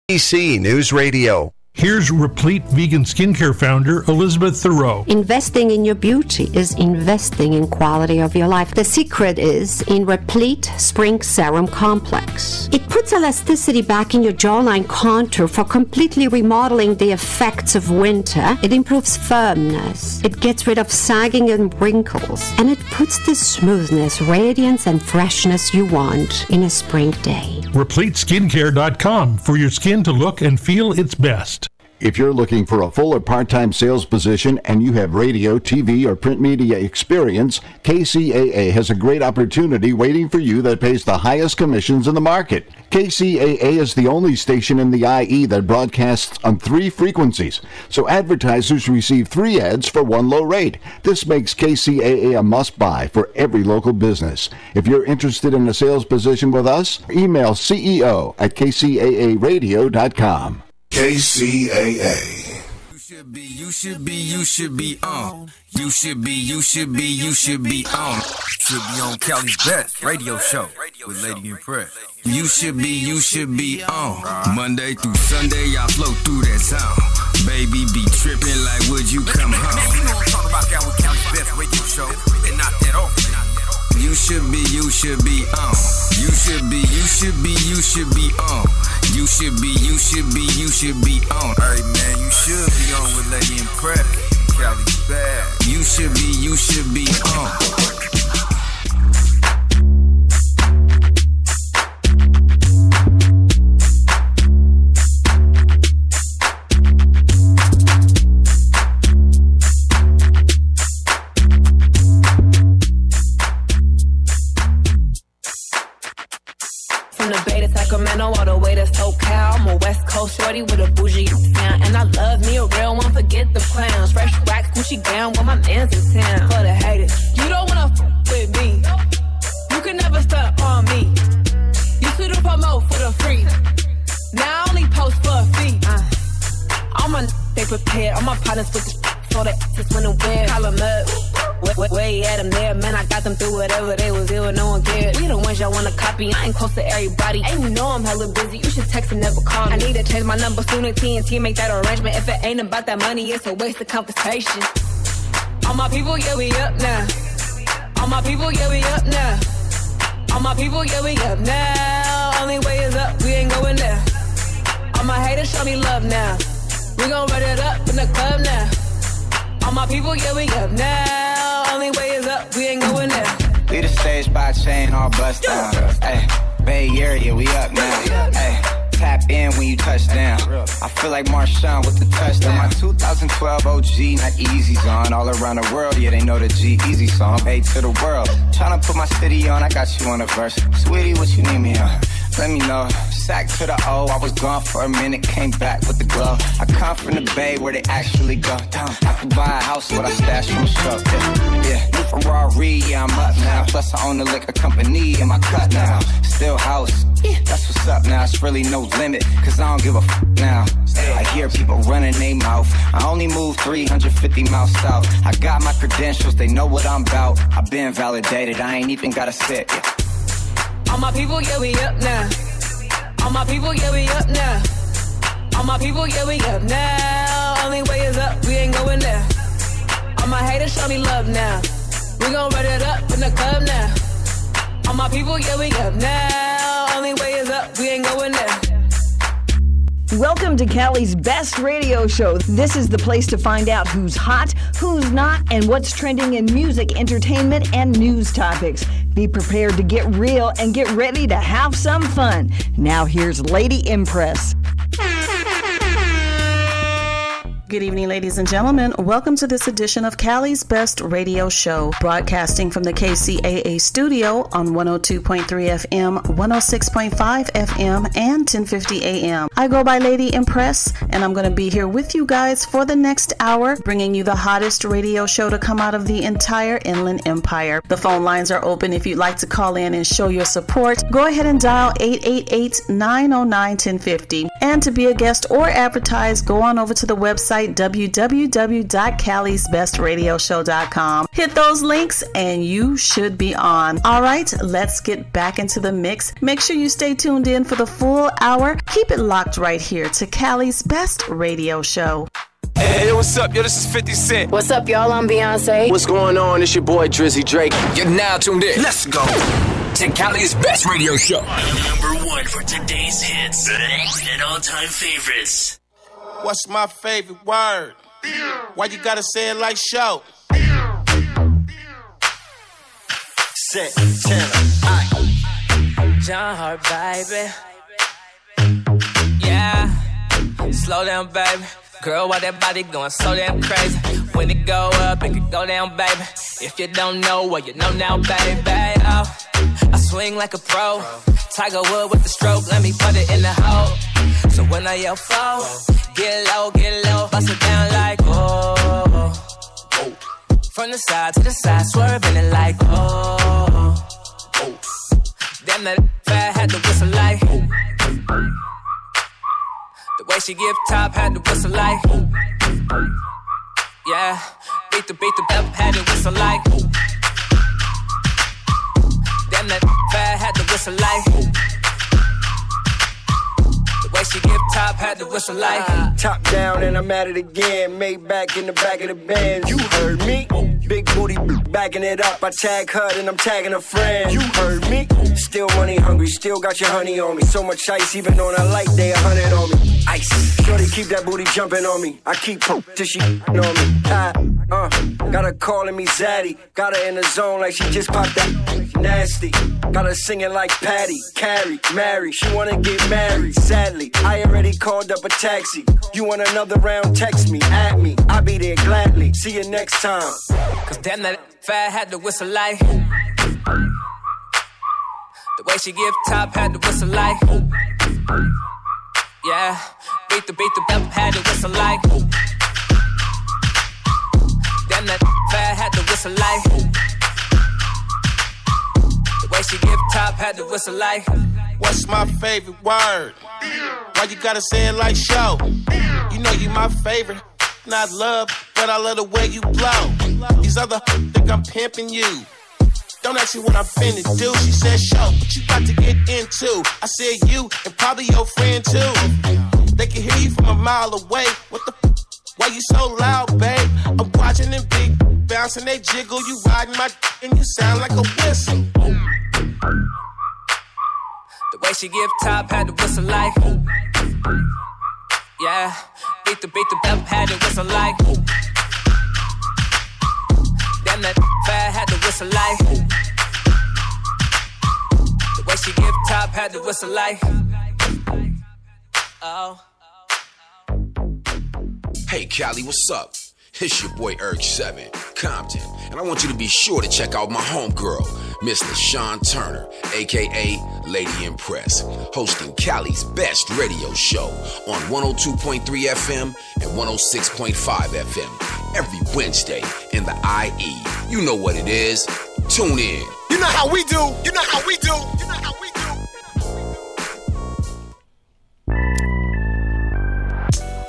KC News Radio. Here's Replete Vegan Skincare founder Elizabeth Thoreau. Investing in your beauty is investing in quality of your life. The secret is in Replete Spring Serum Complex. It puts elasticity back in your jawline contour for completely remodeling the effects of winter. It improves firmness. It gets rid of sagging and wrinkles. And it puts the smoothness, radiance, and freshness you want in a spring day. RepleteSkincare.com for your skin to look and feel its best. If you're looking for a full or part-time sales position and you have radio, TV, or print media experience, KCAA has a great opportunity waiting for you that pays the highest commissions in the market. KCAA is the only station in the IE that broadcasts on 3 frequencies, so advertisers receive 3 ads for 1 low rate. This makes KCAA a must-buy for every local business. If you're interested in a sales position with us, email CEO@KCAAradio.com. KCAA. You should be on. You should be on. Should be on Cali's Best radio show with Lady Impress. You should be on. Monday through Sunday, I flow through that sound. Baby be tripping like, would you come home? Man, you know I'm talking about that with Cali's Best radio show. And knock that off, man. You should be on. You should be on. You should be on. Hey man, you should be on with Lady Impress. Cali's bad. You should be on. From the Bay to Sacramento, all the way to SoCal. I'm a West Coast shorty with a bougie sound. And I love me a real one, forget the clowns. Fresh wax, Gucci gown, when my man's in town. For the haters, you don't wanna with me. You can never stunt on me. You should have promote for the free. Now I only post for a fee. All my they prepared, all my partners with the so that just went away. Call them up. Way at them there, man, I got them through whatever they was ill, no one cared. We the ones y'all wanna copy, I ain't close to everybody. And you know I'm hella busy, you should text and never call me. I need to change my number soon and TNT make that arrangement. If it ain't about that money, it's a waste of conversation. All my people, yeah, we up now. All my people, yeah, we up now. All my people, yeah, we up now. Only way is up, we ain't going there. All my haters show me love now. We gon' run it up in the club now. All my people, yeah, we up now. Only way is up, we ain't going there. We the stage by chain, all bust down. Ay, Bay Area, we up now. Ay, tap in when you touch down. I feel like Marshawn with the touchdown. My 2012 OG, not Easy Zone. All around the world, yeah, they know the G-Easy song. A to the world. Tryna put my city on, I got you on a verse. Sweetie, what you need me on? Let me know. Sack to the O, I was gone for a minute, came back with the glow. I come from the Bay where they actually go down. I could buy a house with I stash from the show. Yeah, new Ferrari, yeah, I'm up now. Plus I own the liquor company in my cut now. Still house, yeah, that's what's up now. It's really no limit, cause I don't give a f now. I hear people running their mouth. I only move 350 miles south. I got my credentials, they know what I'm about. I've been validated, I ain't even gotta sit. Yeah. All my people, yeah, we up now. All my people, yeah, we up now. All my people, yeah, we up now. Only way is up, we ain't going there. All my haters show me love now. We gon' run it up in the club now. All my people, yeah, we up now. Only way is up, we ain't going there. Welcome to Cali's Best Radio Show. This is the place to find out who's hot, who's not, and what's trending in music, entertainment, and news topics. Be prepared to get real and get ready to have some fun. Now here's Lady Impress. Good evening, ladies and gentlemen. Welcome to this edition of Cali's Best Radio Show, broadcasting from the KCAA studio on 102.3 FM, 106.5 FM, and 1050 AM. I go by Lady Impress, and I'm going to be here with you guys for the next hour, bringing you the hottest radio show to come out of the entire Inland Empire. The phone lines are open if you'd like to call in and show your support. Go ahead and dial 888-909-1050. And to be a guest or advertise, go on over to the website website, www.calisbestradioshow.com. Hit those links and you should be on. All right, let's get back into the mix. Make sure you stay tuned in for the full hour. Keep it locked right here to Cali's Best Radio Show. Hey, what's up? Yo, this is 50 Cent. What's up, y'all? I'm Beyonce. What's going on? It's your boy, Drizzy Drake. You're now tuned in. Let's go to Cali's Best Radio Show. Number one for today's hits and all-time favorites. What's my favorite word? Why you gotta say it like show? Set, channel, John Hart, baby. Yeah. Slow down, baby. Girl, why that body going so damn crazy? When it go up, it can go down, baby. If you don't know, well, you know now, baby. Oh, I swing like a pro. Tiger Wood with the stroke, let me put it in the hole. So when I yell fall, get low, bust it down like oh. From the side to the side, swerving it like oh. Damn, that fat had to whistle like the way she give top had to whistle like yeah. Beat the bell, had to whistle like damn, that fat had to whistle like the way she give top had to whistle like top down and I'm at it again. Made back in the back of the Benz. You heard me. Big booty backing it up. I tag her and I'm tagging a friend. You heard me. Still money hungry, still got your honey on me. So much ice, even on a light day, 100 on me. Ice. Shorty keep that booty jumping on me. I keep till she on me. Got her calling me Zaddy. Got her in the zone like she just popped that nasty. Got her singing like Patty, Carrie, Mary. She wanna get married. Sadly, I already called up a taxi. You want another round? Text me, at me. I'll be there gladly. See you next time. Cause damn, that fat had to whistle like the way she give top had to whistle like yeah. Beat the bell, had to whistle like damn, that fat had to whistle like the way she give top had to whistle like what's my favorite word? Why you gotta say it like show? You know you my favorite. Not love, but I love the way you blow. These other think I'm pimping you. Don't ask me what I'm finna do. She said, show, what you about to get into? I said, you and probably your friend too. They can hear you from a mile away. What the why you so loud, babe? I'm watching them big bouncing, they jiggle. You riding my and you sound like a whistle. The way she give top had to whistle like yeah. Beat the bell, had to whistle like damn, that fat had to whistle like the way she give top had to whistle like oh. Hey, Cali, what's up? It's your boy Urge7, Compton, and I want you to be sure to check out my homegirl, Miss LaShawn Turner, a.k.a. Lady Impress, hosting Cali's Best Radio Show on 102.3 FM and 106.5 FM every Wednesday in the IE. You know what it is. Tune in. You know how we do. You know how we do. You know how we do.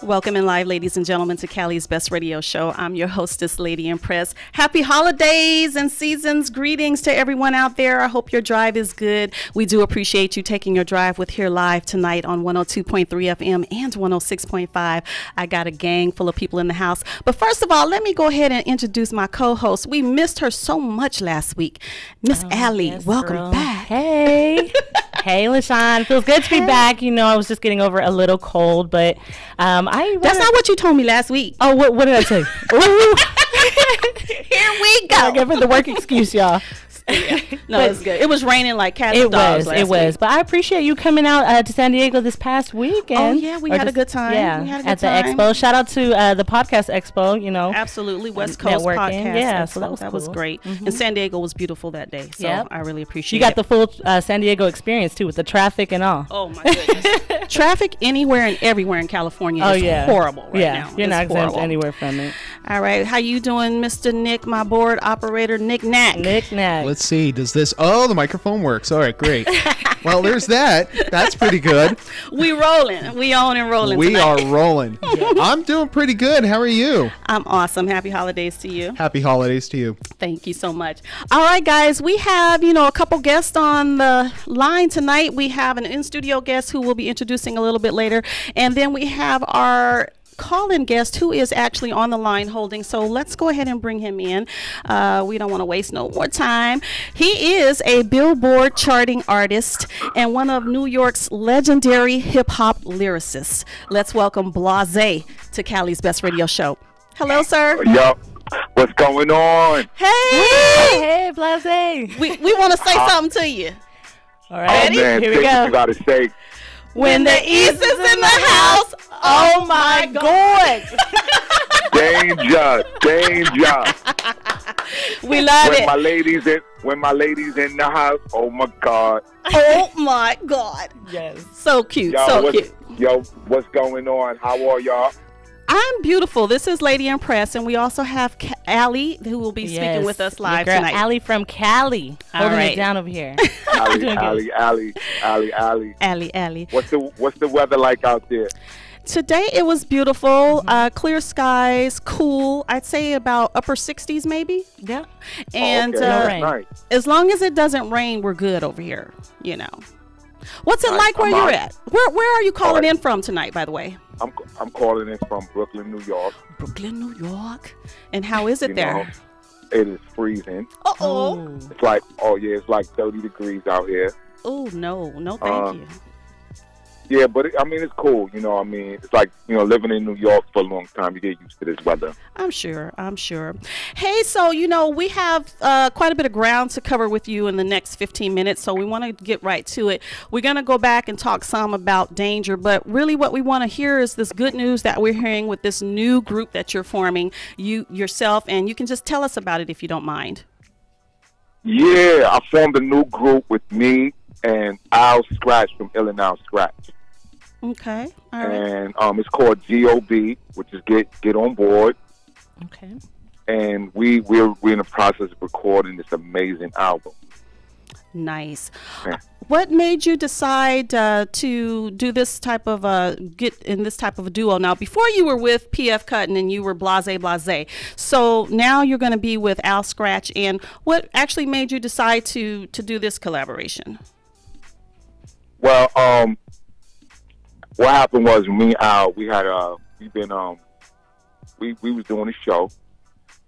Welcome in live, ladies and gentlemen, to Cali's Best Radio Show. I'm your hostess, Lady Impress. Happy holidays and seasons. Greetings to everyone out there. I hope your drive is good. We do appreciate you taking your drive with Here Live tonight on 102.3 FM and 106.5. I got a gang full of people in the house. But first of all, let me go ahead and introduce my co-host. We missed her so much last week. Miss Allie, yes, welcome girl. back. Hey. Hey, LaShawn. Feels good to be back. You know, I was just getting over a little cold, but that's not what you told me last week. Oh, what did I say? Here we go. I give her the work excuse, y'all. No, it's good. It was raining like cats and dogs last week. But I appreciate you coming out to San Diego this past weekend. Oh, yeah, we had a good time. Yeah, we had a good at the time. expo. Shout out to the podcast expo, you know. Absolutely, West Coast networking. Podcast Yeah, Expo. so that was cool. Great. Mm-hmm. And San Diego was beautiful that day, so I really appreciate it. You got the full San Diego experience, too, with the traffic and all. Oh, my goodness. Traffic anywhere and everywhere in California is horrible right now. You're not exempt anywhere from it. All right, how you doing, Mr. Nick, my board operator, Nick Knack? Nick Knack. let's see. Does this... Oh, the microphone works. All right, great. Well, there's that. That's pretty good. We rolling. We on and rolling We tonight. are rolling. I'm doing pretty good. How are you? I'm awesome. Happy holidays to you. Happy holidays to you. Thank you so much. All right, guys, we have, a couple guests on the line tonight. We have an in-studio guest who we'll be introducing a little bit later. And then we have our call-in guest who is actually on the line holding. So let's go ahead and bring him in. We don't want to waste no more time. He is a Billboard charting artist and one of New York's legendary hip-hop lyricists. Let's welcome Blase to Cali's Best Radio Show. Hello, sir. Yo, what's going on? Hey, Blase. We want to say something to you. All right, oh, man, here we go. You gotta say. When the East is in the house, oh my God. Danger. We love when it. When my ladies in the house, oh my God. Oh my God. Yes. So cute, cute. Yo, what's going on? How are y'all? I'm beautiful. This is Lady Impress, and we also have Allie, who will be speaking with us live your girl, tonight. Allie from Cali, holding it down over here. Allie. What's the weather like out there? Today it was beautiful, clear skies, cool. I'd say about upper 60s maybe. Yeah. And nice. As long as it doesn't rain, we're good over here, What's it like where you're at? Where are you calling in from tonight, by the way? I'm calling in from Brooklyn, New York. Brooklyn, New York. And how is it there? It is freezing. Uh-oh. It's like, it's like 30 degrees out here. Oh, no, thank you. Yeah, but it's cool. It's like, living in New York for a long time, you get used to this weather. I'm sure. Hey, so, we have quite a bit of ground to cover with you in the next 15 minutes, so we want to get right to it. We're going to go back and talk some about Danger, but really what we want to hear is this good news that we're hearing with this new group that you're forming, yourself, and you can just tell us about it if you don't mind. Yeah, I formed a new group with me and Al Scratch from Ill and Al Scratch. Okay. All right. And it's called GOB, which is Get On Board. Okay. And we're in the process of recording this amazing album. Nice. Yeah. What made you decide to do this type of get in this type of a duo? Now, before you were with PF Cuttin and you were Blase. So now you're going to be with Al Scratch. And what actually made you decide to do this collaboration? Well, what happened was me and Al, we was doing a show,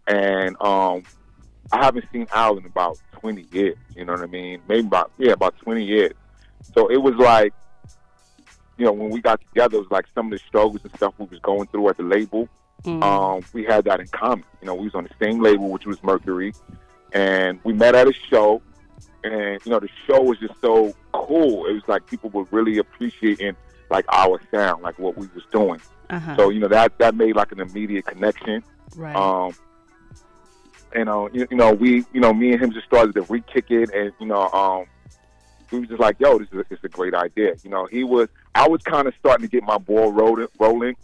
and I haven't seen Al in about 20 years. You know what I mean? Maybe about 20 years. So it was like, when we got together, it was like some of the struggles and stuff we was going through at the label. We had that in common. We was on the same label, which was Mercury, and we met at a show. And, the show was just so cool. It was like people were really appreciating, like, our sound, like what we was doing. Uh-huh. So, that made, like, an immediate connection. Right. Me and him just started to re-kick it. And, we was just like, yo, this is a great idea. I was kind of starting to get my ball rolling,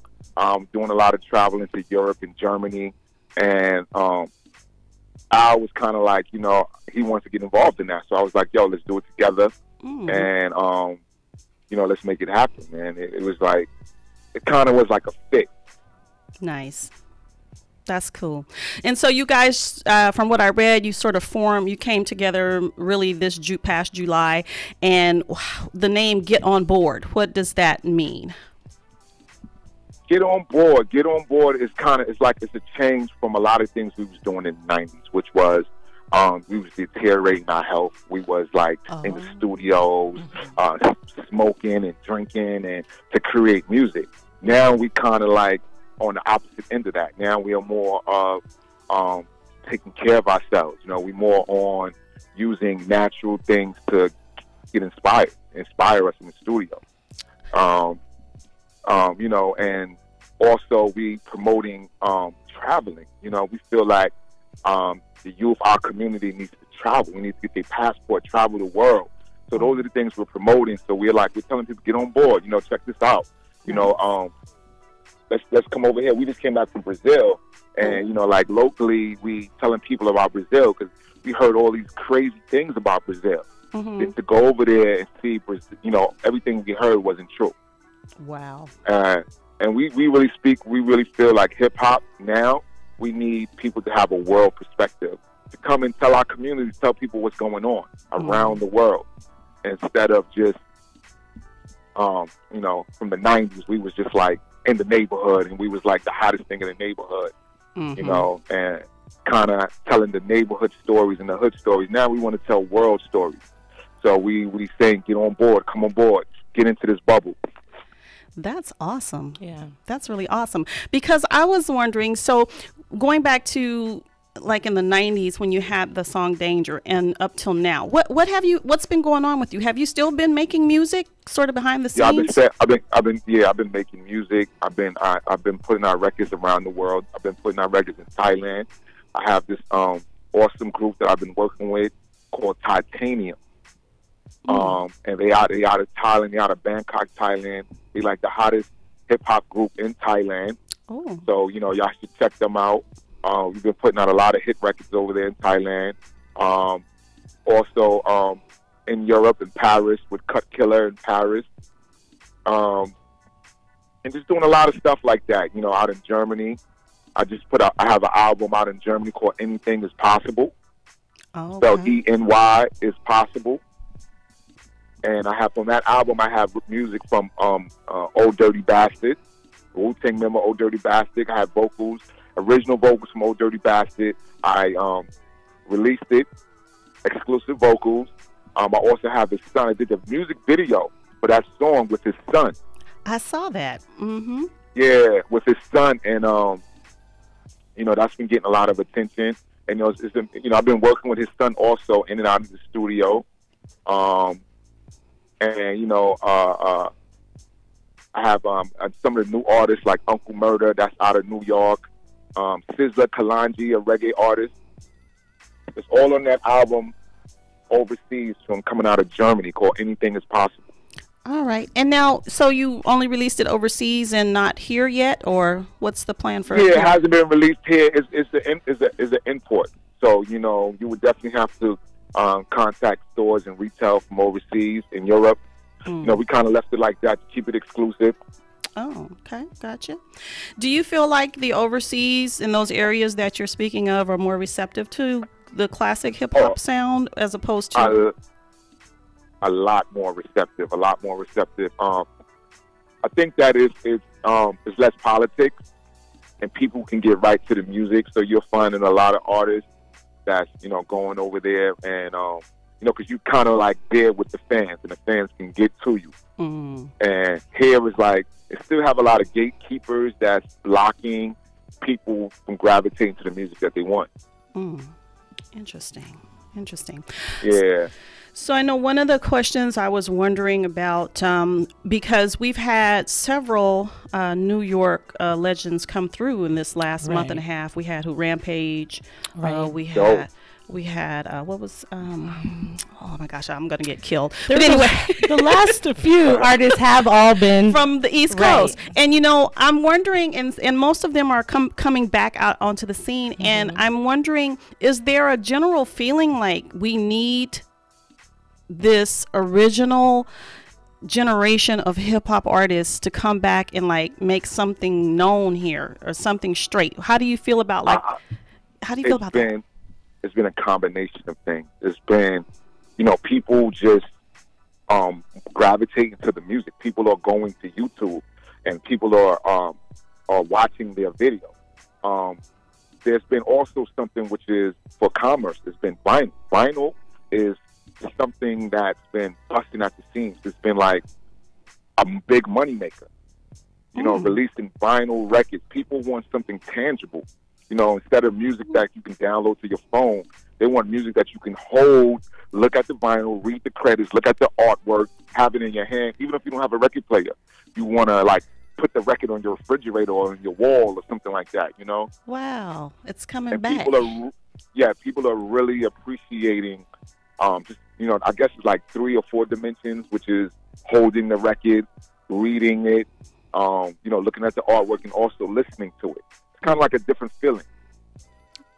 doing a lot of traveling to Europe and Germany. And I was kind of like, he wants to get involved in that. So I was like, yo, let's do it together. And, let's make it happen, man. It was like, it kind of was like a fit. Nice. That's cool. And so you guys, from what I read, you came together really this past July. And the name Get On Board, what does that mean? Get On Board. Get On Board is it's a change from a lot of things we was doing in the 90s, which was we was deteriorating our health. We was like in the studios, smoking and drinking and to create music. Now we kind of like on the opposite end of that. Now we are more of taking care of ourselves. We more on using natural things to get inspire us in the studio. And also we promoting traveling. We feel like the youth, our community needs to travel. We need to get their passport, travel the world. So those are the things we're promoting. So we're telling people, get on board, check this out. let's come over here. We just came back from Brazil, and like locally, we telling people about Brazil because we heard all these crazy things about Brazil. Mm-hmm. To go over there and see, everything we heard wasn't true. Wow. And we really feel like hip hop now. We need people to have a world perspective, to come and tell our communities, tell people what's going on around the world, instead of just, from the 90s, we was just like in the neighborhood, and we was like the hottest thing in the neighborhood, and kind of telling the neighborhood stories and the hood stories. Now we want to tell world stories. So we saying, get on board, come on board, get into this bubble. That's awesome. Yeah. That's really awesome. Because I was wondering, so going back to like in the 90s when you had the song Danger and up till now, what's been going on with you? Have you still been making music sort of behind the scenes? Yeah, I've been making music. I've been putting out records around the world. I've been putting out records in Thailand. I have this awesome group that I've been working with called Titanium. And they out of Thailand, they out of Bangkok, Thailand. They like the hottest hip hop group in Thailand. Oh. So, y'all should check them out. We've been putting out a lot of hit records over there in Thailand. Also in Europe, in Paris, with Cut Killer in Paris. And just doing a lot of stuff like that, out in Germany. I have an album out in Germany called Anything Is Possible. Oh, okay. Spelled ENY is Possible. And I have on that album, I have music from Old Dirty Bastard, Wu-Tang member Old Dirty Bastard. I have vocals, original vocals from Old Dirty Bastard. I released it, exclusive vocals. I also have his son. I did the music video for that song with his son. I saw that. Mm-hmm. Yeah, with his son, and that's been getting a lot of attention. And I've been working with his son also in and out of the studio. I have some of the new artists like Uncle Murder, that's out of New York. Sizzla Kalonji, a reggae artist. It's all on that album overseas from coming out of Germany called Anything Is Possible. All right. And now, so you only released it overseas and not here yet, or what's the plan for it? Yeah, it hasn't been released here. It's an import. So, you would definitely have to contact stores and retail from overseas in Europe. We kind of left it like that to keep it exclusive. Oh, okay. Gotcha. Do you feel like the overseas in those areas that you're speaking of are more receptive to the classic hip hop sound as opposed to? A lot more receptive. I think that it's less politics and people can get right to the music. So you're finding a lot of artists that's, going over there and, because you kind of like there with the fans and the fans can get to you. And here is like, it still have a lot of gatekeepers that's blocking people from gravitating to the music that they want. Interesting. Yeah. So I know one of the questions I was wondering about, because we've had several New York legends come through in this last month and a half. We had Rampage. We had what was oh my gosh, I'm gonna get killed. But anyway, the last few artists have all been from the East Coast, and I'm wondering, and most of them are coming back out onto the scene, and I'm wondering, is there a general feeling like we need this original generation of hip hop artists to come back and like make something known here or something straight? How do you feel about that? It's been a combination of things. It's been, people just gravitating to the music. People are going to YouTube and people are watching their video. There's been also something which is for commerce. It's been vinyl. Vinyl is something that's been busting at the seams. It's been like a big moneymaker. Releasing vinyl records. People want something tangible. Instead of music that you can download to your phone, they want music that you can hold, look at the vinyl, read the credits, look at the artwork, have it in your hand. Even if you don't have a record player, you want to like put the record on your refrigerator or on your wall or something like that, Wow, it's coming and back. People are really appreciating, I guess it's like 3 or 4 dimensions, which is holding the record, reading it, looking at the artwork and also listening to it. It's kind of like a different feeling.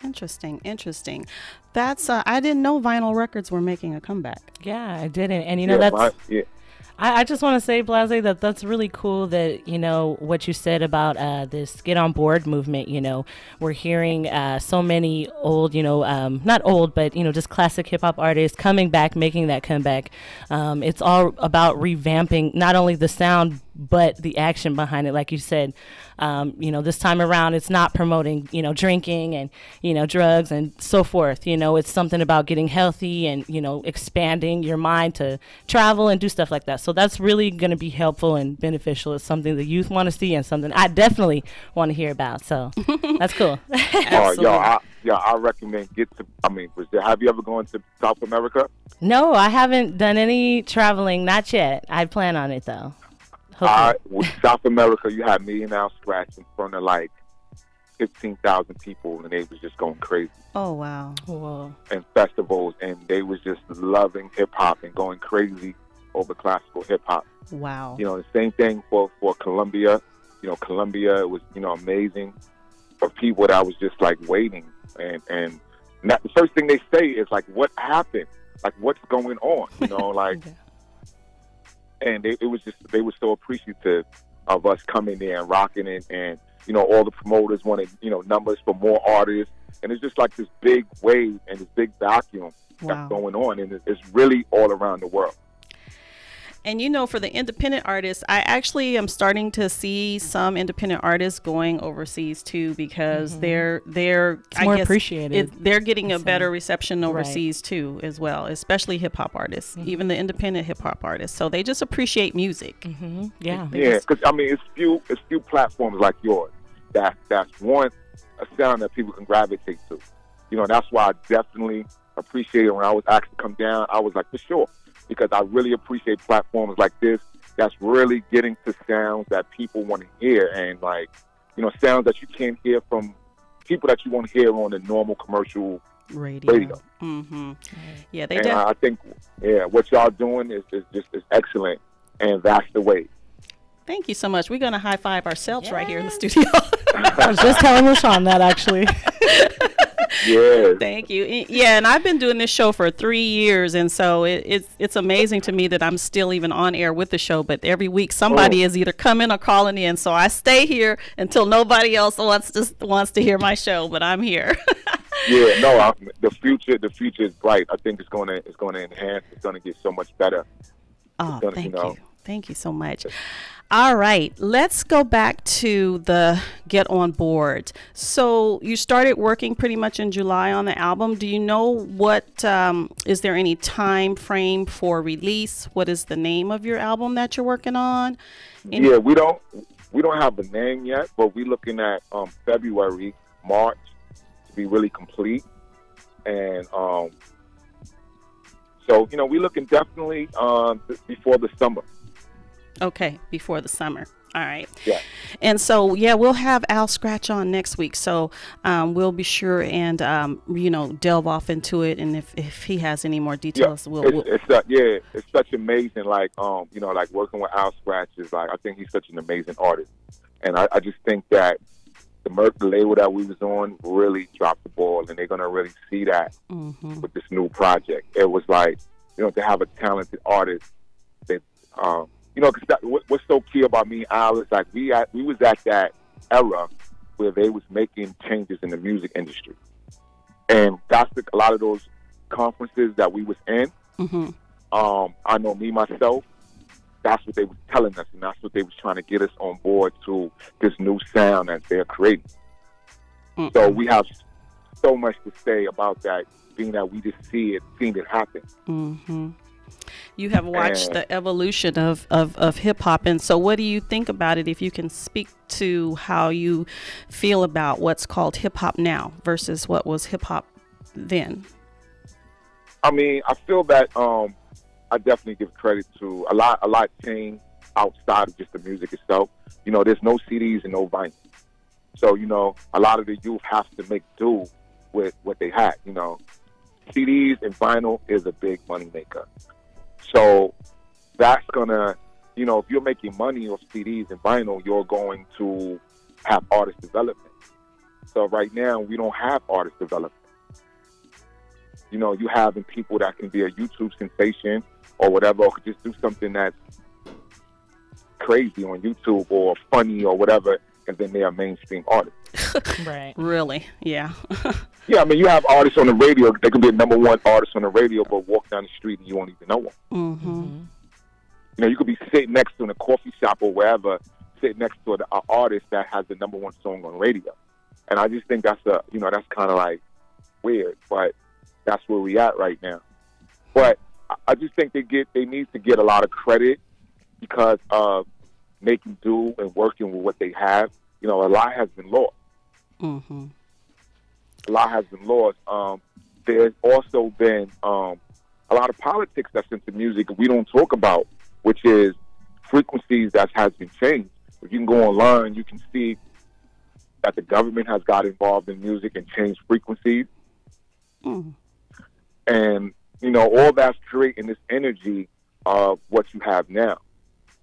Interesting. That's I didn't know vinyl records were making a comeback. Yeah, I didn't. And I just want to say, Blase, that's really cool that, what you said about this Get On Board movement. We're hearing so many old, not old, but, just classic hip hop artists coming back, making that comeback. It's all about revamping not only the sound, but the action behind it. Like you said, this time around, it's not promoting, drinking and, drugs and so forth. It's something about getting healthy and, expanding your mind to travel and do stuff like that. So that's really going to be helpful and beneficial. It's something the youth want to see and something I definitely want to hear about. So that's cool. I recommend have you ever gone to South America? No, I haven't done any traveling. Not yet. I plan on it, though. With South America, you had Millionaire Scratch in front of like 15,000 people, and they was just going crazy. Oh, wow. Whoa. And festivals, and they was just loving hip-hop and going crazy over classical hip-hop. Wow. The same thing for Colombia. Colombia was, amazing for people that was just like waiting. And the first thing they say is like, what happened? Like, what's going on? Yeah. And they were so appreciative of us coming there and rocking it. And, all the promoters wanted, numbers for more artists. And it's just like this big wave and this big vacuum that's going on. And it's really all around the world. And for the independent artists, I actually am starting to see some independent artists going overseas too, because they're more appreciated. They're getting a better reception overseas too, as well, especially hip hop artists, even the independent hip hop artists. So they just appreciate music. Yeah, because it's few platforms like yours that's one a sound that people can gravitate to. That's why I definitely appreciate it. When I was asked to come down, I was like, for sure. Because I really appreciate platforms like this that's really getting to sounds that people want to hear, and sounds that you can't hear from people that you won't hear on the normal commercial radio. Yeah, I think what y'all doing is excellent, and that's the way. Thank you so much. We're going to high five ourselves right here in the studio. I was just telling LaShawn that actually. Yeah. Thank you. Yeah, and I've been doing this show for 3 years, and so it's amazing to me that I'm still even on air with the show. But every week somebody is either coming or calling in, so I stay here until nobody else wants to hear my show. But I'm here. The future is bright. I think it's going to enhance. It's going to get so much better. Thank you. Thank you so much. All right, let's go back to the Get On Board. So you started working pretty much in July on the album. Do you know what, is there any time frame for release? What is the name of your album that you're working on? Yeah, we don't have the name yet, but we're looking at February, March to be really complete. And so, we're looking definitely before the summer. Okay, before the summer. All right. Yeah. And so, we'll have Al Scratch on next week. So we'll be sure and, delve off into it. And if he has any more details, it's such amazing. Like working with Al Scratch is I think he's such an amazing artist. And I just think that the label that we was on really dropped the ball, and they're going to really see that with this new project. It was like, to have a talented artist that, because what's so key about me and Al is like we was at that era where they was making changes in the music industry, and that's a lot of those conferences that we was in. I know me myself. That's what they was telling us, and that's what they was trying to get us on board to this new sound that they're creating. So we have so much to say about that, being that we just seen it happen. You have watched the evolution of hip-hop, and so what do you think about it, if you can speak to how you feel about what's called hip-hop now versus what was hip-hop then? I mean, I feel that I definitely give credit to a lot changed outside of just the music itself. There's no CDs and no vinyl. So, a lot of the youth have to make do with what they had. CDs and vinyl is a big money maker. So that's gonna, you know, if you're making money off CDs and vinyl, you're going to have artist development. So right now, we don't have artist development. You know, you having people that can be a YouTube sensation or whatever, or could just do something that's crazy on YouTube or funny or whatever, and then they're a mainstream artist. Right. Really? Yeah. Yeah, I mean, you have artists on the radio. They can be a #1 artist on the radio, but walk down the street and you won't even know them. Mm-hmm. You know, you could be sitting next to in a coffee shop or wherever, sitting next to an artist that has the #1 song on radio. And I just think that's that's kind of like weird, but that's where we at right now. But I just think they need to get a lot of credit because of making do and working with what they have. You know, a lot has been lost. Mm-hmm. A lot has been lost. There's also been a lot of politics that's into music we don't talk about, which is frequencies that has been changed. If you can go online, you can see that the government has got involved in music and changed frequencies. Mm. And, you know, all that's creating this energy of what you have now.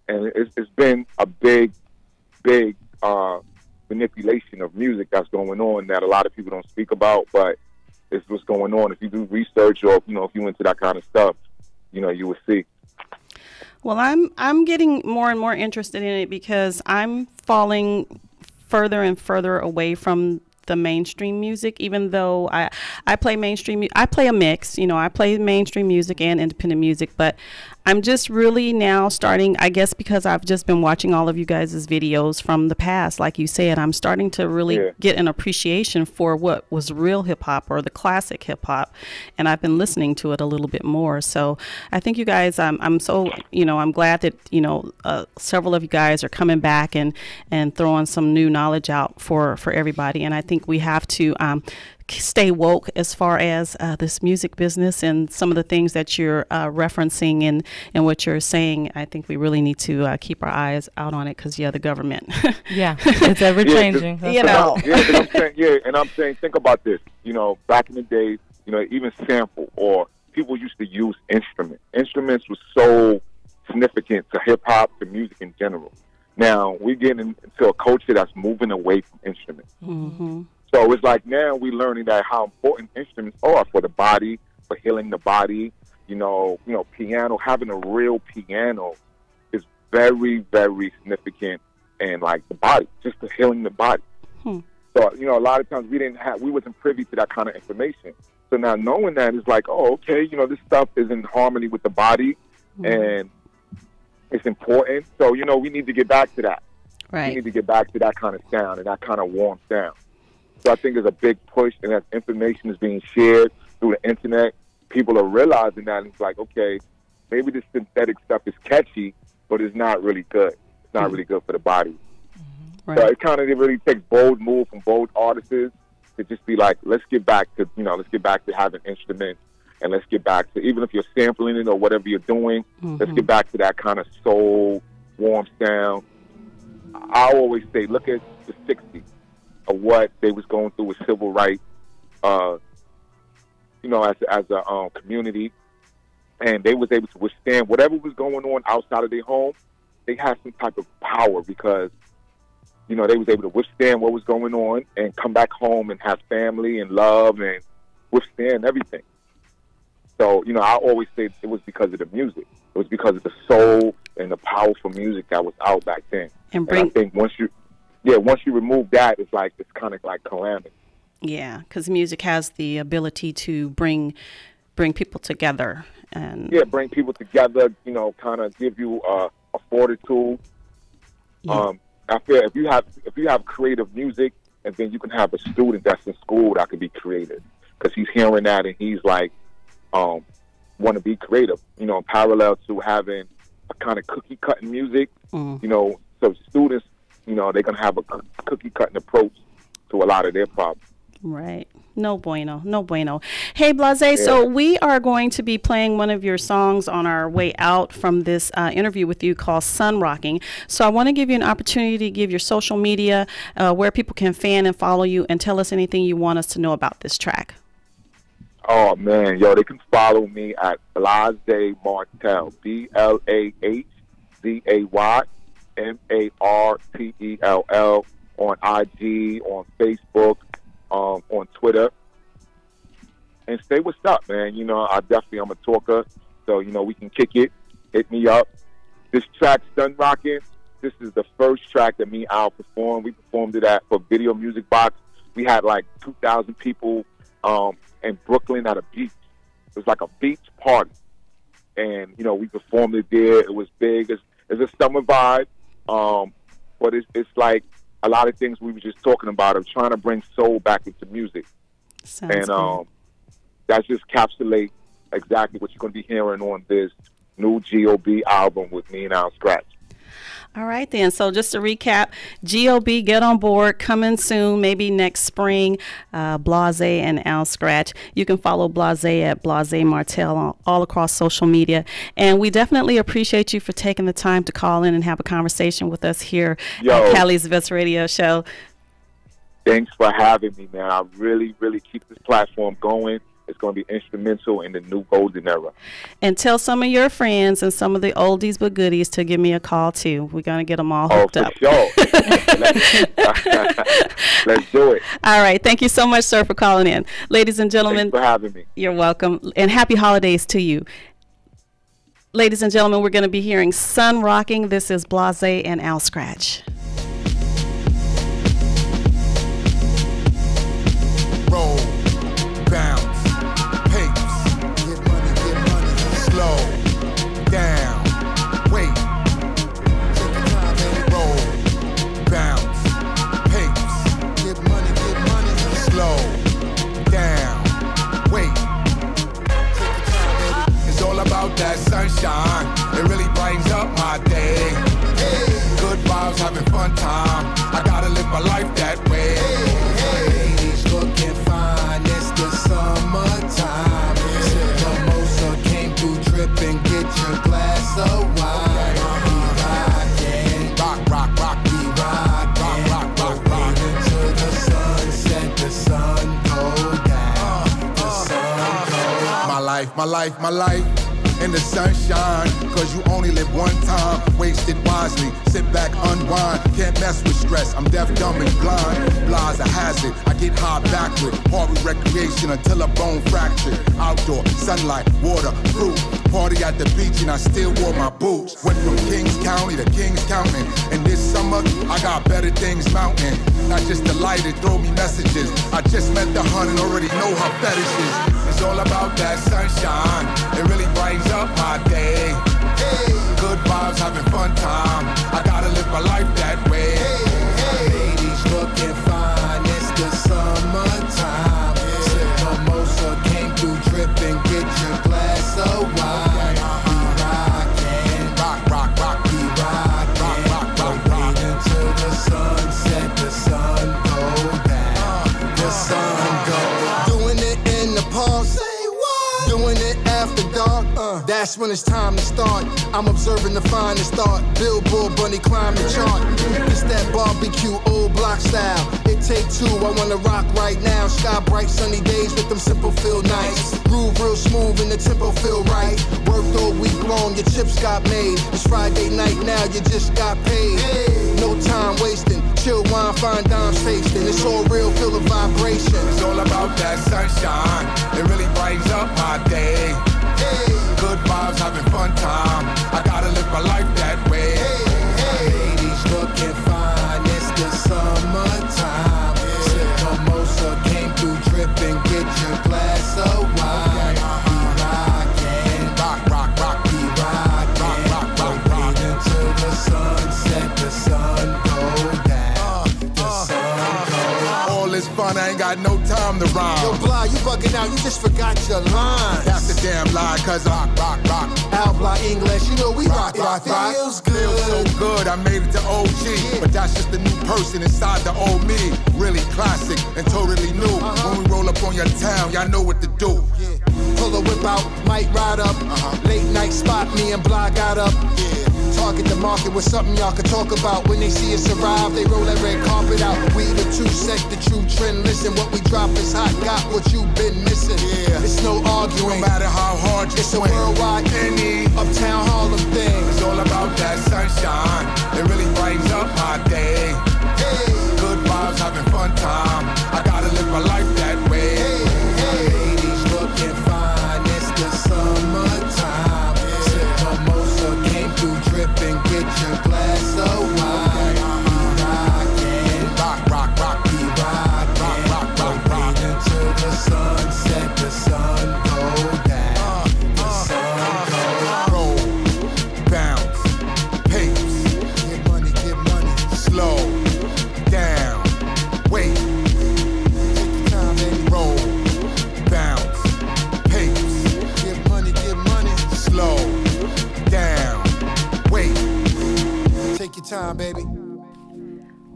And it's been a big manipulation of music that's going on that a lot of people don't speak about, but it's what's going on. If you do research or, you know, if you into that kind of stuff, you know, you will see. Well, I'm getting more and more interested in it because I'm falling further and further away from the mainstream music, even though I play mainstream. I play a mix, you know, I play mainstream music and independent music, but I'm just really now starting, I guess because I've just been watching all of you guys' videos from the past, like you said, I'm starting to really get an appreciation for what was real hip hop or the classic hip hop. And I've been listening to it a little bit more. So I think you guys, I'm so, you know, I'm glad that, you know, several of you guys are coming back and throwing some new knowledge out for everybody. And I think we have to stay woke as far as this music business and some of the things that you're referencing and what you're saying. I think we really need to keep our eyes out on it because, the government. Yeah, it's ever changing. You know. And I'm saying, think about this. You know, back in the days, you know, even sample or people used to use instruments. Instruments was so significant to hip hop, to music in general. Now we're getting into a culture that's moving away from instruments. Mm-hmm. So it's like now we're learning that how important instruments are for the body, for healing the body. You know, piano, having a real piano is very, very significant in like the body, just for healing the body. So, you know, a lot of times we wasn't privy to that kind of information. So now knowing that is like, oh, okay, you know, this stuff is in harmony with the body and it's important. So, you know, we need to get back to that. Right. We need to get back to that kind of sound and that kind of warm sound. So I think there's a big push, and as information is being shared through the internet, people are realizing that it's like, okay, maybe this synthetic stuff is catchy, but it's not really good. It's not really good for the body. Right. So it kind of really takes bold move from bold artists to just be like, let's get back to having instruments, and let's get back to, even if you're sampling it or whatever you're doing, let's get back to that kind of soul, warm sound. I always say, look at the 60s. Of what they was going through with civil rights, you know, as a community, and they was able to withstand whatever was going on outside of their home. They had some type of power because, you know, they was able to withstand what was going on and come back home and have family and love and withstand everything. So, you know, I always say it was because of the music. It was because of the soul and the powerful music that was out back then. And I think once you remove that, it's kind of like calamity. Yeah, because music has the ability to bring people together and bring people together. You know, kind of give you a fortitude. Yeah. I feel if you have creative music, and then you can have a student that's in school that could be creative because he's hearing that and he's like want to be creative. You know, parallel to having a kind of cookie cutting music. You know, so students, you know, they're going to have a cookie-cutting approach to a lot of their problems. Right. No bueno. No bueno. Hey, Blase, so we are going to be playing one of your songs on our way out from this interview with you called Sun Rocking. So I want to give you an opportunity to give your social media, where people can fan and follow you, and tell us anything you want us to know about this track. Oh, man. Yo, they can follow me at Blase Martel, ZayMartell on IG, on Facebook, on Twitter. And say what's up, man. You know, I'm a talker, so, you know, we can kick it. Hit me up. This track's done rocking. This is the first track that me and Al performed. We performed it for Video Music Box. We had like 2,000 people in Brooklyn at a beach. It was like a beach party. And, you know, we performed it there. It was big. It's a summer vibe. But it's like a lot of things we were just talking about of trying to bring soul back into music. Sounds good. That just encapsulates exactly what you're going to be hearing on this new G.O.B. album with me and Al Scratch. All right, then. So just to recap, G.O.B. Get On Board, coming soon, maybe next spring, Blase and Al Scratch. You can follow Blase at Blase Martell all across social media. And we definitely appreciate you for taking the time to call in and have a conversation with us here at Cali's Best Radio Show. Thanks for having me, man. I really, really keep this platform going. It's going to be instrumental in the new golden era. And tell some of your friends and some of the oldies but goodies to give me a call, too. We're going to get them all hooked up. Sure. Let's do it. All right. Thank you so much, sir, for calling in. Ladies and gentlemen. Thanks for having me. You're welcome. And happy holidays to you. Ladies and gentlemen, we're going to be hearing Sun Rocking. This is Blase and Al Scratch. Roll, bounce. Slow down, wait, take your time and roll, bounce, pace, get money, slow down, wait, take your time, baby. It's all about that sunshine, it really brightens up my day. Hey, good vibes, having fun time, I gotta live my life that way. Hey, ladies looking fine, it's the summertime. And get your glass of wine. We rockin', rock, we rockin', rock, until the sunset, the sun go down, the sun go. My life. In the sunshine, cause you only live one time. Waste it wisely, sit back, unwind. Can't mess with stress, I'm deaf, dumb, and blind. Blah's a hazard, I get high backward. Hard recreation until a bone fractured. Outdoor, sunlight, water, fruit. Party at the beach and I still wore my boots. Went from Kings County to Kings County. And this summer, I got better things mounting. Not just delighted, throw me messages. I just met the hun and already know her fetishes. It's all about that sunshine. It really brightens up my day. Hey, good vibes, having fun time. I gotta live my life that way. Hey, ladies looking fine, it's the summertime. Sip mimosa, came through dripping, get your glass of wine. We rockin', rock, we rockin', until the sunset, the sun go down, the sun go. Doing it in the park, say what? Doing it after dark, that's when it's time to start. I'm observing the finest art. Billboard bunny climb the chart. It's that barbecue old block style. It take two, I wanna rock right now. Sky bright sunny days with them simple feel nice. Groove real smooth and the tempo feel right. Worked all week long, your chips got made. It's Friday night now, you just got paid. No time wasting, chill wine, fine dimes tasting. It's all real, feel the vibration. It's all about that sunshine. It really brightens up my day. Hey, good vibes, having fun time. I gotta live my life that way. Hey, ladies looking fine, it's the summertime. Sip mimosa, came through dripping, get your glass of wine. We rockin', rock, we rockin', until the sunset, the sun go down, the sun go. All this fun, I ain't got no time to rhyme. Yo, Blah, you bugging out, you just forgot your lines. That's the damn lie, cause I rock. Al Blah English, you know we rock. Feels good. Feels so good, I made it to OG. Yeah. But that's just the new person inside the old me. Really classic and totally new. When we roll up on your town, y'all know what to do. Yeah. Pull a whip out, might ride up. Late night spot, me and Blah got up. Target the market with something y'all can talk about. When they see us arrive, they roll that red carpet out. We the two set the true trend. Listen, what we drop is hot, got what you've been missing. Yeah, it's no arguing, no matter how hard you swing. It's a worldwide any uptown Hall of Things. It's all about that sunshine. It really brightens up my day. Hey, good vibes, having fun time. I gotta live my life that way. Hey, ladies looking fine, it's the summertime. Sip mimosa, came through dripping, get your glass of wine. The sunset, the sun go down, the sun go roll, bounce, pace, get money, slow down, wait, take your time, baby, roll, bounce, pace, get money, slow down, wait, take your time, baby.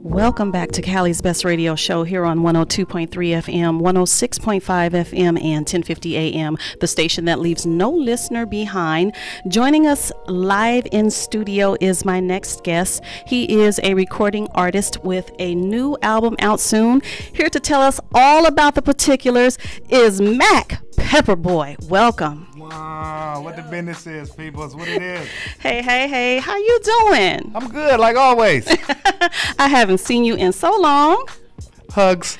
Welcome back to Cali's Best Radio Show here on 102.3 FM, 106.5 FM, and 1050 AM, the station that leaves no listener behind. Joining us live in studio is my next guest. He is a recording artist with a new album out soon. Here to tell us all about the particulars is Mac Pepperboy. Welcome. Wow, what the business is, people. It's what it is. Hey, how you doing? I'm good, like always. I haven't seen you in so long. Hugs.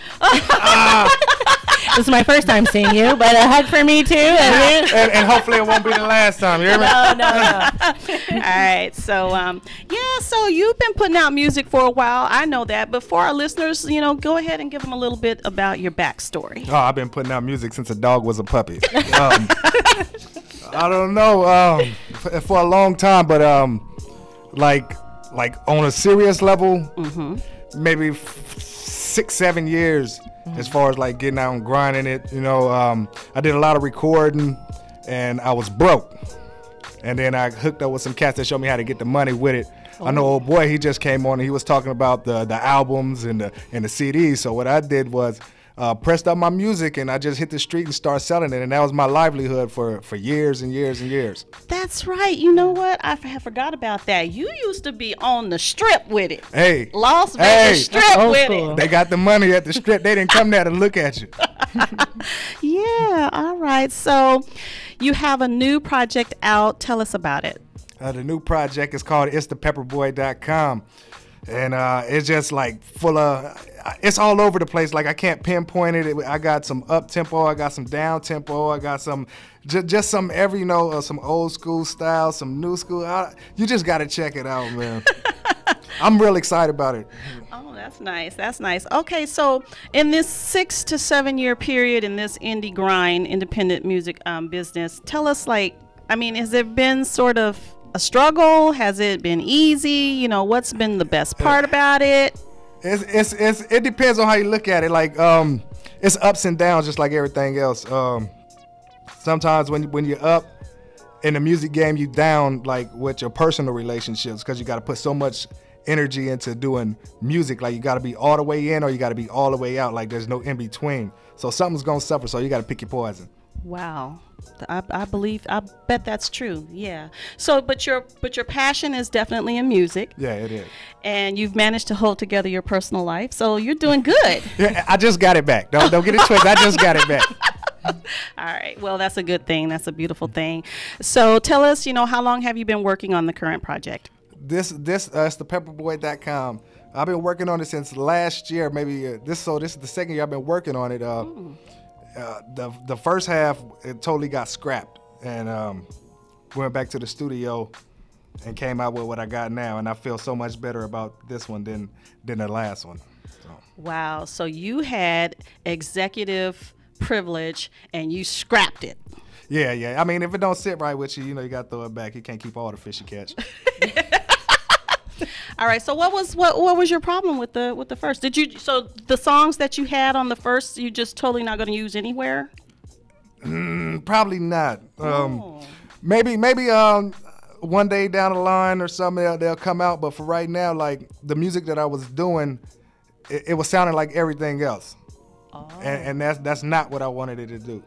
This is my first time seeing you, but a hug for me too. And hopefully it won't be the last time. You hear me? No. All right. So, so you've been putting out music for a while. I know that. But for our listeners, go ahead and give them a little bit about your backstory. Oh, I've been putting out music since a dog was a puppy. I don't know, for a long time, but like on a serious level, maybe 6-7 years. As far as like getting out and grinding it, I did a lot of recording and I was broke. And then I hooked up with some cats that showed me how to get the money with it. I know old boy, he just came on and he was talking about the albums and the CDs. So what I did was pressed up my music and I just hit the street and started selling it. And that was my livelihood for years and years and years. That's right. You know what? I forgot about that. You used to be on the strip with it. Hey. Las Vegas Strip with it. They got the money at the strip. They didn't come there to look at you. Yeah. All right. So you have a new project out. Tell us about it. The new project is called It'sThePepperBoy.com. And it's just like full of, it's all over the place. Like I can't pinpoint it. I got some up tempo, I got some down tempo, I got some, just some some old school style, some new school. You just got to check it out, man. I'm real excited about it. Oh, that's nice. That's nice. Okay, so in this 6 to 7 year period in this independent music business, tell us has it been sort of a struggle? Has it been easy? What's been the best part about it? It depends on how you look at it. Like it's ups and downs, just like everything else. Sometimes when you're up in the music game, you down like with your personal relationships because you got to put so much energy into doing music. Like you got to be all the way in or you got to be all the way out. Like there's no in between. So something's gonna suffer. So you got to pick your poison. Wow. I bet that's true. Yeah. So, but your passion is definitely in music. Yeah, it is. And you've managed to hold together your personal life. So you're doing good. Yeah, I just got it back. Don't get it twisted. I just got it back. All right. Well, that's a good thing. That's a beautiful thing. So tell us, how long have you been working on the current project? This It'sThePepperBoy.com. I've been working on it since last year. Maybe this is the second year I've been working on it. The first half it totally got scrapped and went back to the studio and came out with what I got now, and I feel so much better about this one than the last one. So. Wow, so you had executive privilege and you scrapped it. Yeah. I mean, if it don't sit right with you, you got to throw it back. You can't keep all the fish you catch. All right. So what was your problem with the first? So the songs that you had on the first, you just totally not going to use anywhere? Probably not. Maybe one day down the line or something they'll come out. But for right now, like the music that I was doing, it was sounding like everything else, and that's not what I wanted it to do.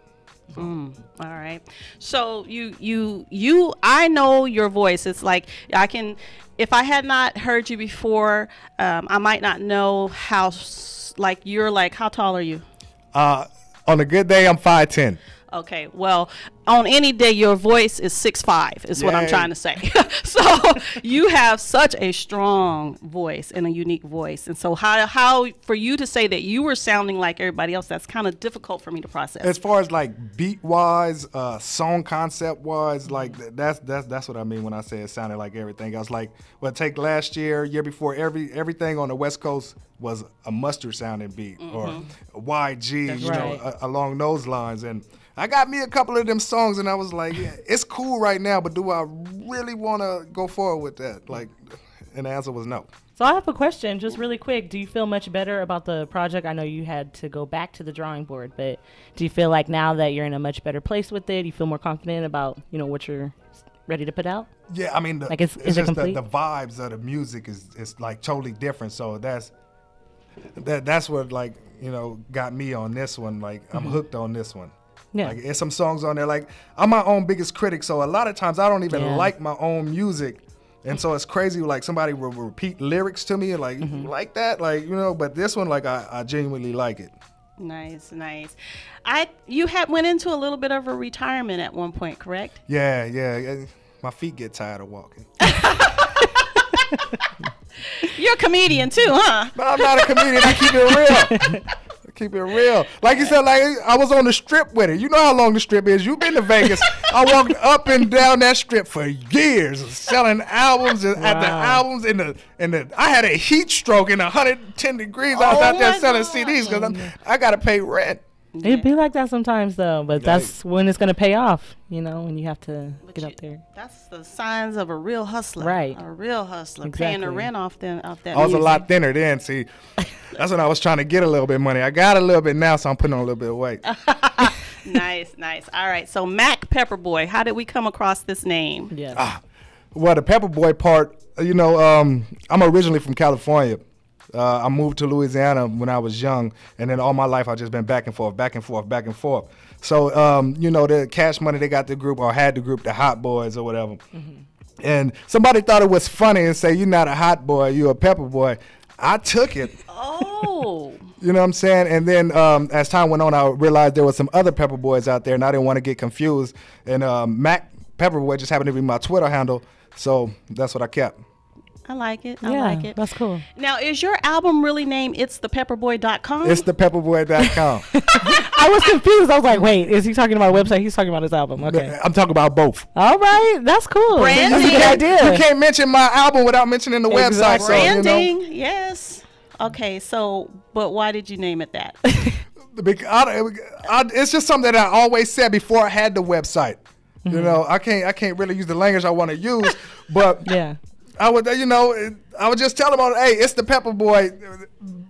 So. All right. So I know your voice. It's like if I had not heard you before, I might not know how like you're like, how tall are you? On a good day, I'm 5'10". Okay, well, on any day, your voice is 6'5", is what I'm trying to say. So you have such a strong voice and a unique voice. And so how for you to say that you were sounding like everybody else, that's kind of difficult for me to process. As far as like beat-wise, song concept-wise, like that's what I mean when I say it sounded like everything else. Like, well, take last year before, everything on the West Coast was a mustard-sounding beat or YG, That's you right. know, along those lines. And I got me a couple of them songs, and I was like, yeah, it's cool right now, but do I really want to go forward with that? Like, and the answer was no. So I have a question, just really quick. Do you feel much better about the project? I know you had to go back to the drawing board, but do you feel like now that you're in a much better place with it, you feel more confident about, you know, what you're ready to put out? Yeah, I mean, like is it's it just complete? the vibes of the music is like totally different. So that's what, like, you know, got me on this one. Like, I'm hooked on this one. Yeah. Like, there's some songs on there, like, I'm my own biggest critic, so a lot of times I don't even like my own music. And so it's crazy, like, somebody will repeat lyrics to me, like, you like that? Like, you know, but this one, like, I genuinely like it. Nice. You went into a little bit of a retirement at one point, correct? Yeah. My feet get tired of walking. You're a comedian too, huh? No, I'm not a comedian. I keep it real. Keep it real. Like you said, like I was on the strip with it. You know how long the strip is. You've been to Vegas. I walked up and down that strip for years, selling albums after albums. I had a heat stroke in 110 degrees. I was out there selling CDs because I got to pay rent. It'd be like that sometimes, though, but that's when it's going to pay off, you know, when you have to get up there. That's the signs of a real hustler. Right. A real hustler. Exactly. Paying the rent off that I was music. a lot thinner then, see. That's when I was trying to get a little bit of money. I got a little bit now, so I'm putting on a little bit of weight. Nice. All right, so Mac Pepperboy, how did we come across this name? Yeah. Well, the Pepperboy part, you know, I'm originally from California. I moved to Louisiana when I was young, and then all my life I've just been back and forth. So, you know, the Cash Money, they got the group, or had the group, the Hot Boys or whatever. And somebody thought it was funny and say, you're not a hot boy, you're a pepper boy. I took it. Oh. You know what I'm saying? And then as time went on, I realized there were some other pepper boys out there, and I didn't want to get confused. And Mac Pepperboy just happened to be my Twitter handle, so that's what I kept. I like it. I like it. That's cool. Now, is your album really named It'sThePepperboy.com? It's thepepperboy.com. I was confused. I was like, wait, is he talking about a website? He's talking about his album. Okay. I'm talking about both. All right. That's cool. Branding. That's a good idea. You can't mention my album without mentioning the website. So, Branding, you know. yes. Okay, so, but why did you name it that? It's just something that I always said before I had the website. You know, I can't really use the language I want to use, but yeah. I would just tell them, hey, it's the Pepperboy.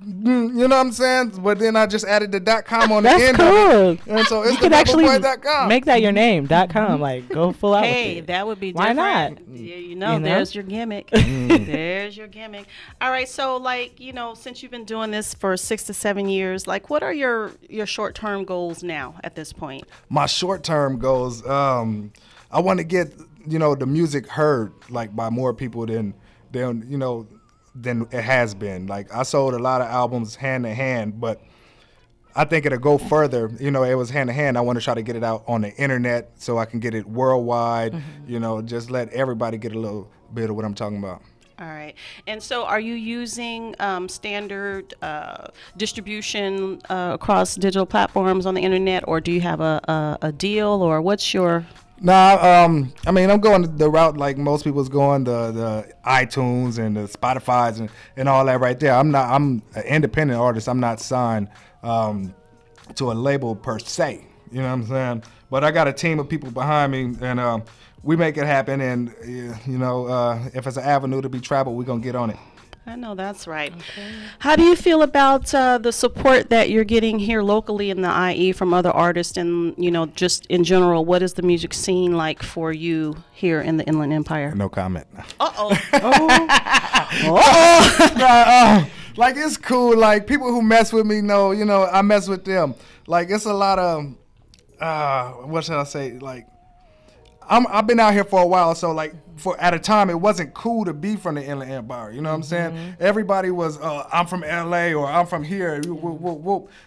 You know what I'm saying? But then I just added the .com on the end cool. of it. And so it's the Pepperboy.com. Make that your name, .com. Like, go full out Hey, with it. that would be Why different. not? Yeah, you know, there's your gimmick. There's your gimmick. All right, so, like, you know, since you've been doing this for 6 to 7 years, like, what are your short-term goals now at this point? My short-term goals, I want to get, you know, the music heard, like, by more people than it has been. Like, I sold a lot of albums hand to hand, but I think it'll go further. You know, it was hand to hand. I want to try to get it out on the internet so I can get it worldwide. You know, just let everybody get a little bit of what I'm talking about. All right. And so are you using standard distribution across digital platforms on the internet, or do you have a deal, or what's your... Nah, I mean, I'm going the route like most people's going, the iTunes and the Spotify's and all that right there. I'm an independent artist. I'm not signed to a label per se. You know what I'm saying? But I got a team of people behind me, and we make it happen. And, you know, if it's an avenue to be traveled, we're going to get on it. I know that's right. Okay. How do you feel about the support that you're getting here locally in the IE from other artists, and, you know, just in general, what is the music scene like for you here in the Inland Empire? No comment. Like, it's cool. Like, people who mess with me know, you know, I mess with them. Like, it's a lot of, what should I say? Like, I've been out here for a while, so like at a time it wasn't cool to be from the Inland Empire. You know what I'm saying? Everybody was I'm from LA or I'm from here.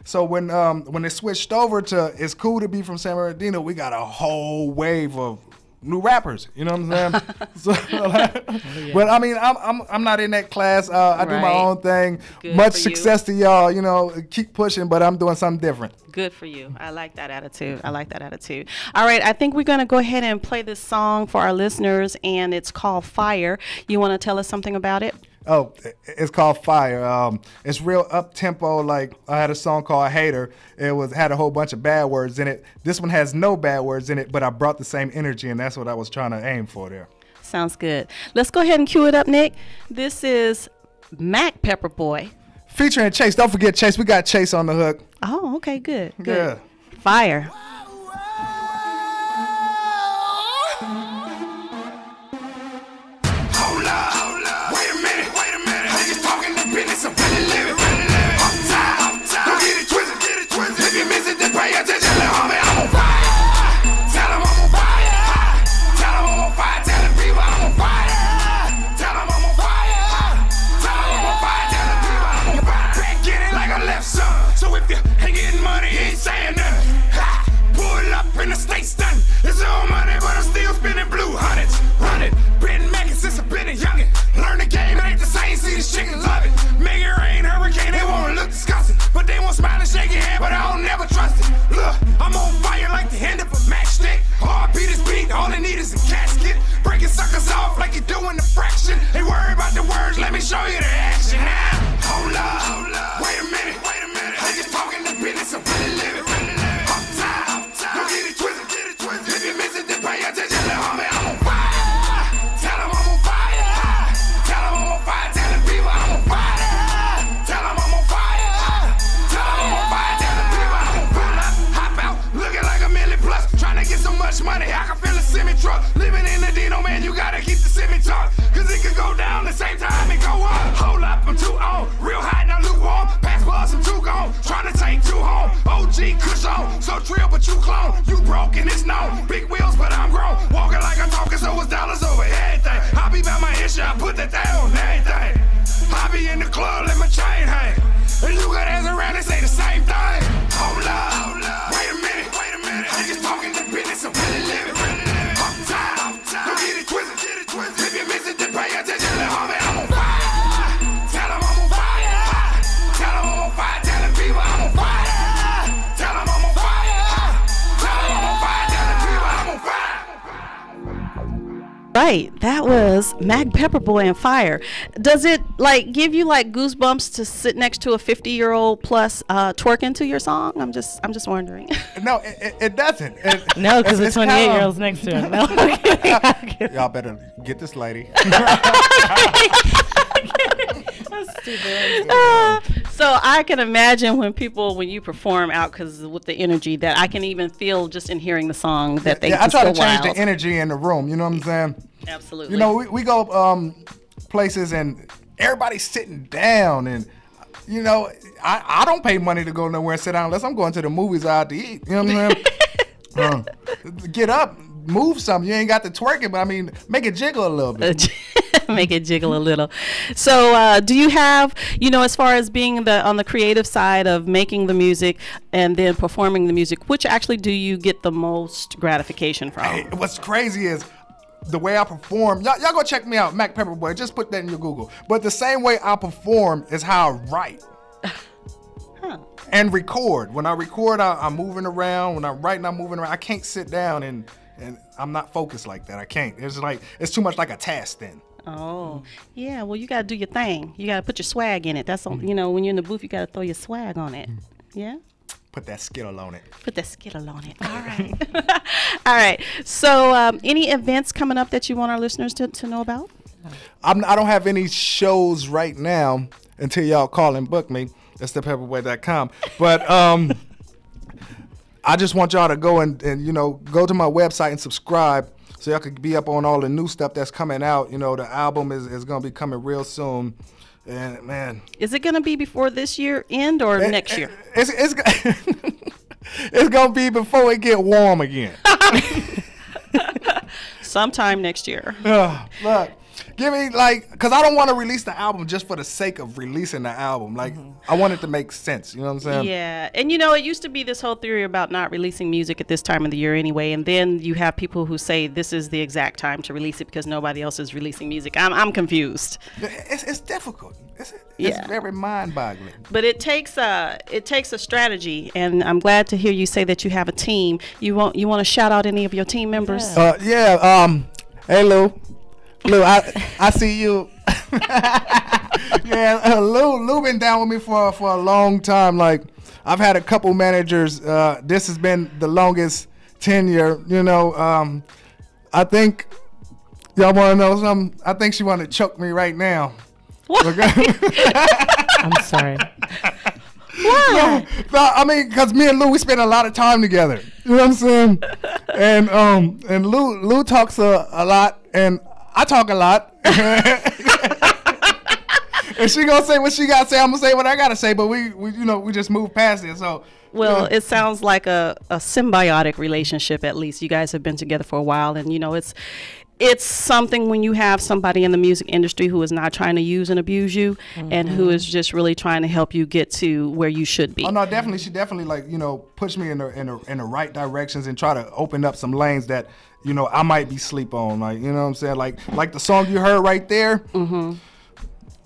So when it switched over to it's cool to be from San Bernardino, we got a whole wave of new rappers. You know what I'm saying? But I mean, I'm not in that class. I do my own thing. Good Much for success to y'all. You know, keep pushing, but I'm doing something different. Good for you. I like that attitude. All right, I think we're going to go ahead and play this song for our listeners, and it's called Fire. You want to tell us something about it? Oh, it's called Fire. It's real up tempo. Like I had a song called Hater. It had a whole bunch of bad words in it. This one has no bad words in it, but I brought the same energy, and that's what I was trying to aim for there. Sounds good. Let's go ahead and cue it up, Nick. This is Mac Pepperboy. Featuring Chase. Don't forget Chase. We got Chase on the hook. Oh, okay, good. Yeah. Fire. So if you ain't getting money, you ain't saying nothing. Pull up in the States done. It's all money, but I'm still spending blue hundreds. Running, been making since I've been a youngin'. Learn the game, it ain't the same. See these chickens love it. Make it rain, hurricane, they won't look disgusting. But they won't smile and shake your hand, but I don't never trust it. Look, I'm on fire like the end of a matchstick. Heartbeat is beat, all they need is a casket. Breaking suckers off like you're doing the fraction. Ain't worry about the words, let me show you the action now. Hold up, wait a minute. Niggas talking the business, I'm really living. Uptown, don't get it twisted. If you miss it, then pay attention, little homie, I'm on fire. Tell them I'm on fire. Tell them I'm on fire. Tell the people I'm on fire. Tell them I'm on fire. Tell them I'm on fire. Tell the people I'm on fire. Hop out, looking like $1 million plus. Trying to get so much money, I can feel a semi-truck. Living in the Dino, man, you gotta keep the semi-talk. Cause it could go down the same time and go up. Hold up, I'm too on. Real high, now lukewarm. Pass bars, I'm too gone. Trying to take two home. OG cushion. So trill, but you clone. You broken, it's known. Big wheels, but I'm grown. Walking like I'm talking, so it's dollars over everything. I be by my issue, I put that down on everything. I be in the club, let my chain hang. And you got ass around and say the same thing. Hold up, wait a minute. Niggas talking the business, I'm really living. Uptown, don't get it twisted. If you miss it, then pay attention, little homie, I'm on fire. Tell them I'm on fire. Tell them I'm on fire. Tell the people I'm on fire. Tell them I'm on fire. Tell them I'm on fire. Tell the people I'm on fire. Right, that was Mac Pepperboy and Fire. Does it like give you like goosebumps to sit next to a 50-year-old plus twerking to your song? I'm just wondering. No, it doesn't. No, because the 28-year-old's next to him. No. Y'all better get this lady. That's stupid. So I can imagine when you perform out, because with the energy that I can even feel just in hearing the song that they I try to change wild. the energy in the room. You know what I'm saying? Absolutely. You know, we go places and everybody's sitting down, and you know, I don't pay money to go nowhere and sit down unless I'm going to the movies or out to eat. You know what I'm saying? Get up, move something. You ain't got to twerk it, but I mean, make it jiggle a little bit. Make it jiggle a little. So do you have, you know, as far as being on the creative side of making the music and then performing the music, which actually do you get the most gratification from? Hey, what's crazy is the way I perform. Y'all go check me out, Mac Pepperboy. Just put that in your Google. But the same way I perform is how I write. And record. When I record, I'm moving around. When I'm writing, I'm moving around. I can't sit down and I'm not focused like that. I can't. It's too much like a task then. Oh, yeah. Well, you got to do your thing. You got to put your swag in it. That's you know, when you're in the booth, you got to throw your swag on it. Yeah. Put that Skittle on it. Put that Skittle on it. All right. All right. So, any events coming up that you want our listeners to know about? I don't have any shows right now until y'all call and book me. That's thepepperboy.com. But I just want y'all to go and you know, go to my website and subscribe so y'all could be up on all the new stuff that's coming out. You know, the album is going to be coming real soon. And man, is it going to be before this year end or next year? It's it's going to be before it get warm again. sometime next year. Look, give me because I don't want to release the album just for the sake of releasing the album. Like I want it to make sense. You know what I'm saying? Yeah, and it used to be this whole theory about not releasing music at this time of the year anyway, and then you have people who say this is the exact time to release it because nobody else is releasing music. I'm confused. It's difficult. It's very mind-boggling. But it takes a strategy, and I'm glad to hear you say that you have a team. You want to shout out any of your team members? Hey Lou, I see you. Lou been down with me for a long time. Like I've had a couple managers. This has been the longest tenure. I think y'all want to know something. I think she want to choke me right now. What? I'm sorry. Why? I mean, because me and Lou, we spend a lot of time together. You know what I'm saying? And Lou talks a lot, and I talk a lot. And she gonna say what she gotta say. I'm gonna say what I gotta say. But we just move past it. So. Well, it sounds like a symbiotic relationship. At least you guys have been together for a while, and it's something when you have somebody in the music industry who is not trying to use and abuse you, and who is just really trying to help you get to where you should be. Oh no, definitely. She definitely push me in the right directions and try to open up some lanes that I might be sleep on. Like you know what I'm saying. Like the song you heard right there. Mm-hmm.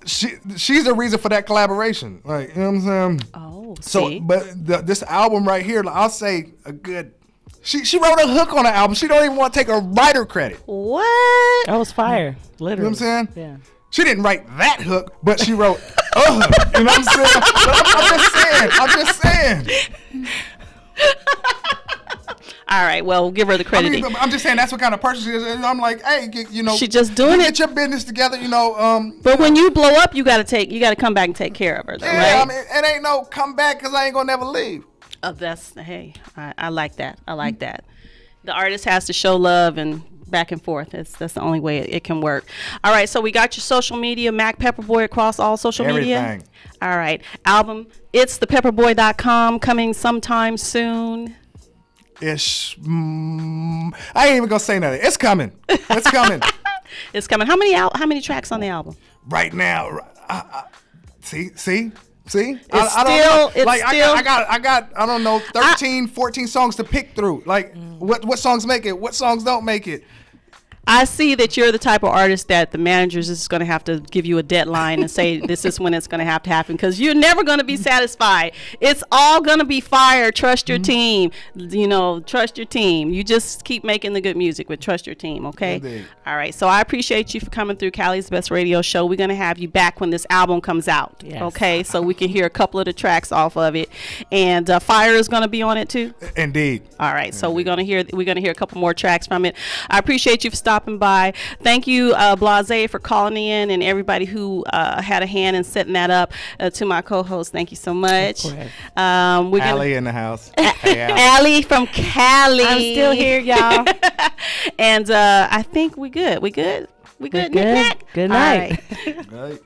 She's the reason for that collaboration. Like you know what I'm saying. Oh, so but this album right here, I'll say a good. She wrote a hook on the album. She don't even want to take a writer credit. What? That was fire. Literally. You know what I'm saying? Yeah. She didn't write that hook, but she wrote a hook. You know what I'm saying? I'm just saying. All right. Well, we'll give her the credit. I'm just saying that's what kind of person she is. I'm like, hey, she's just doing it. Get your business together, But when you blow up, you got to come back and take care of her, though, yeah, right? I mean, it ain't no come back because I ain't gonna never leave. I like that. I like that. The artist has to show love and back and forth. That's the only way it can work. All right, so we got your social media, Mac Pepperboy, across all social media. Everything. All right, album, it's thepepperboy.com, coming sometime soon. Ish. I ain't even gonna say nothing. It's coming. It's coming. It's coming. How many tracks on the album? Right now, see. I got I don't know 13, 14 songs to pick through. Like what songs make it? What songs don't make it? I see that you're the type of artist that the managers is going to have to give you a deadline and say this is when it's going to have to happen because you're never going to be satisfied. It's all going to be fire. Trust your team. Trust your team. You just keep making the good music, but trust your team, okay? Indeed. All right. So I appreciate you for coming through Cali's Best Radio Show. We're going to have you back when this album comes out, okay? So we can hear a couple of the tracks off of it. And Fire is going to be on it too? Indeed. All right. So we're going to hear a couple more tracks from it. I appreciate you for stopping by. Thank you, Blase, for calling in, and everybody who had a hand in setting that up. To my co-host, thank you so much. Allie in the house. Allie from Cali. I'm still here, y'all. And I think we good. We good. Good night. All right. Right.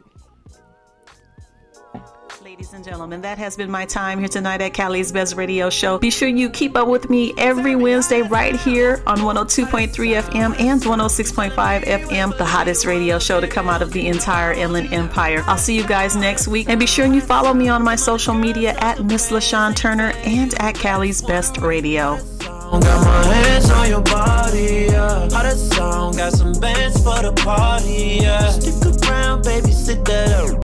Ladies and gentlemen, that has been my time here tonight at Cali's Best Radio Show. Be sure you keep up with me every Wednesday right here on 102.3 FM and 106.5 FM, the hottest radio show to come out of the entire Inland Empire. I'll see you guys next week, and be sure you follow me on my social media at Miss LaShawn Turner and at Cali's Best Radio. Got my hands on your body, yeah. Hottest song, got some bands for the party, yeah. Stick around, baby, sit that up.